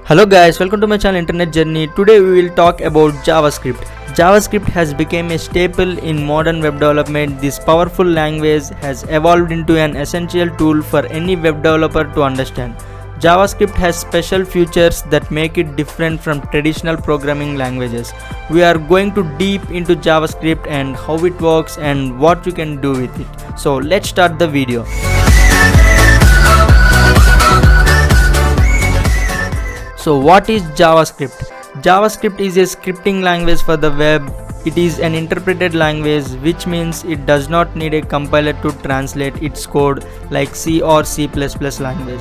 Hello guys, welcome to my channel Internet Journey. Today we will talk about JavaScript. JavaScript has become a staple in modern web development. This powerful language has evolved into an essential tool for any web developer to understand. JavaScript has special features that make it different from traditional programming languages. We are going to deep into JavaScript and how it works and what you can do with it. So let's start the video. So what is JavaScript? JavaScript is a scripting language for the web. It is an interpreted language, which means it does not need a compiler to translate its code like C or C++ language.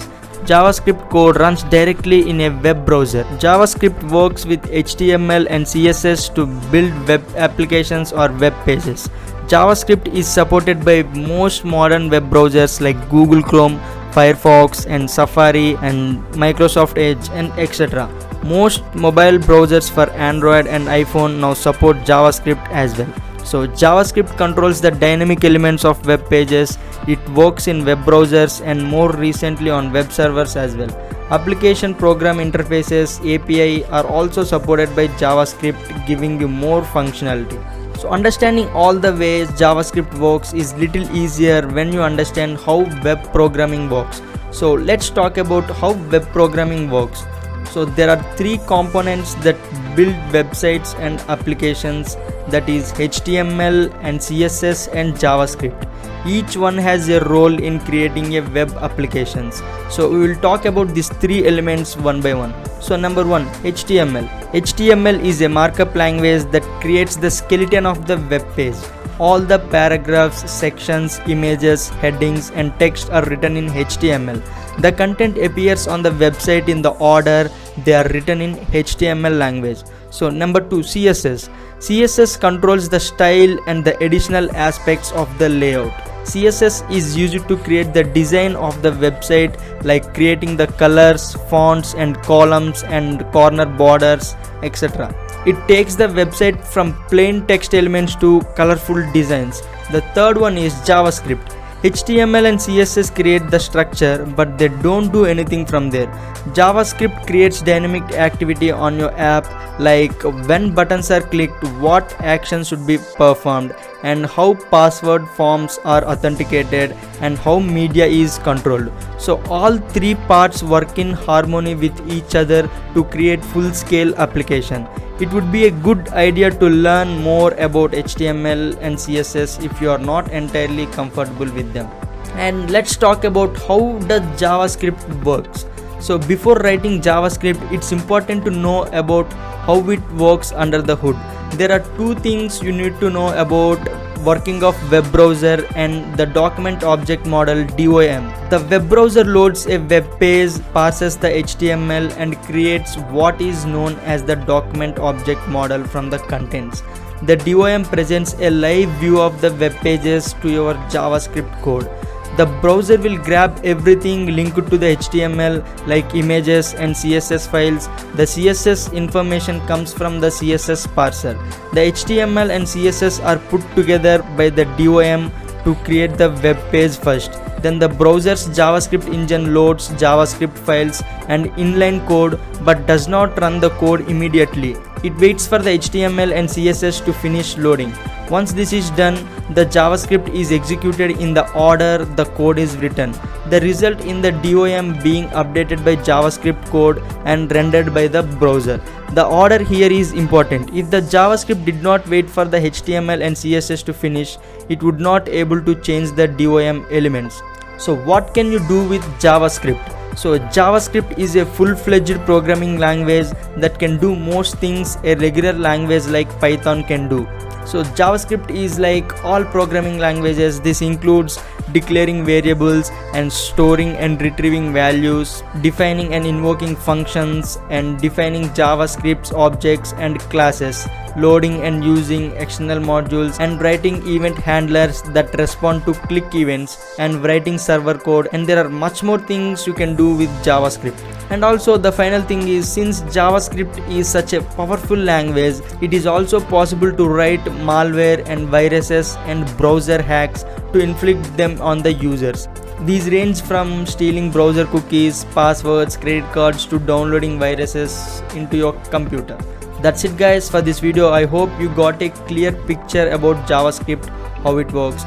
JavaScript code runs directly in a web browser. JavaScript works with HTML and CSS to build web applications or web pages. JavaScript is supported by most modern web browsers like Google Chrome, Firefox and Safari and Microsoft Edge and etc. Most mobile browsers for Android and iPhone now support JavaScript as well. So JavaScript controls the dynamic elements of web pages. It works in web browsers and more recently on web servers as well. Application program interfaces API are also supported by JavaScript, giving you more functionality. So understanding all the ways JavaScript works is little easier when you understand how web programming works. So let's talk about how web programming works. So there are three components that build websites and applications, that is HTML and CSS and JavaScript. Each one has a role in creating a web applications. So we will talk about these three elements one by one. So number one, HTML. HTML is a markup language that creates the skeleton of the web page. All the paragraphs, sections, images, headings and text are written in HTML. The content appears on the website in the order they are written in HTML language. So number two, CSS. CSS controls the style and the additional aspects of the layout. CSS is used to create the design of the website, like creating the colors, fonts and columns and corner borders, etc. It takes the website from plain text elements to colorful designs. The third one is JavaScript. HTML and CSS create the structure, but they don't do anything from there. JavaScript creates dynamic activity on your app, like when buttons are clicked, what actions should be performed, and how password forms are authenticated, and how media is controlled. So all three parts work in harmony with each other to create full-scale application. It would be a good idea to learn more about HTML and CSS if you are not entirely comfortable with them. And let's talk about how does JavaScript works. So before writing JavaScript, it's important to know about how it works under the hood. There are two things you need to know about working of web browser and the document object model DOM. The web browser loads a web page, parses the HTML and creates what is known as the document object model from the contents. The DOM presents a live view of the web pages to your JavaScript code. The browser will grab everything linked to the HTML like images and CSS files. The CSS information comes from the CSS parser. The HTML and CSS are put together by the DOM to create the web page first. Then the browser's JavaScript engine loads JavaScript files and inline code, but does not run the code immediately. It waits for the HTML and CSS to finish loading. Once this is done, the JavaScript is executed in the order the code is written. The result in the DOM being updated by JavaScript code and rendered by the browser. The order here is important. If the JavaScript did not wait for the HTML and CSS to finish, it would not able to change the DOM elements. So what can you do with JavaScript? So JavaScript is a full-fledged programming language that can do most things a regular language like Python can do. So JavaScript is like all programming languages. This includes declaring variables and storing and retrieving values, defining and invoking functions, and defining JavaScript's objects and classes, loading and using external modules, and writing event handlers that respond to click events, and writing server code. And there are much more things you can do with JavaScript. And also the final thing is, since JavaScript is such a powerful language, it is also possible to write malware and viruses and browser hacks to inflict them on the users. These range from stealing browser cookies, passwords, credit cards to downloading viruses into your computer. That's it guys for this video. I hope you got a clear picture about JavaScript, how it works.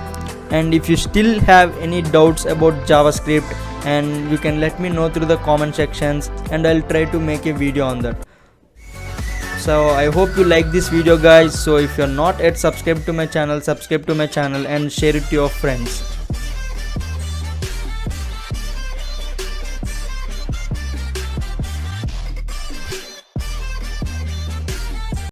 And if you still have any doubts about JavaScript, and you can let me know through the comment sections and I'll try to make a video on that. So I hope you like this video guys. So if you're not yet subscribed to my channel, subscribe to my channel and share it to your friends.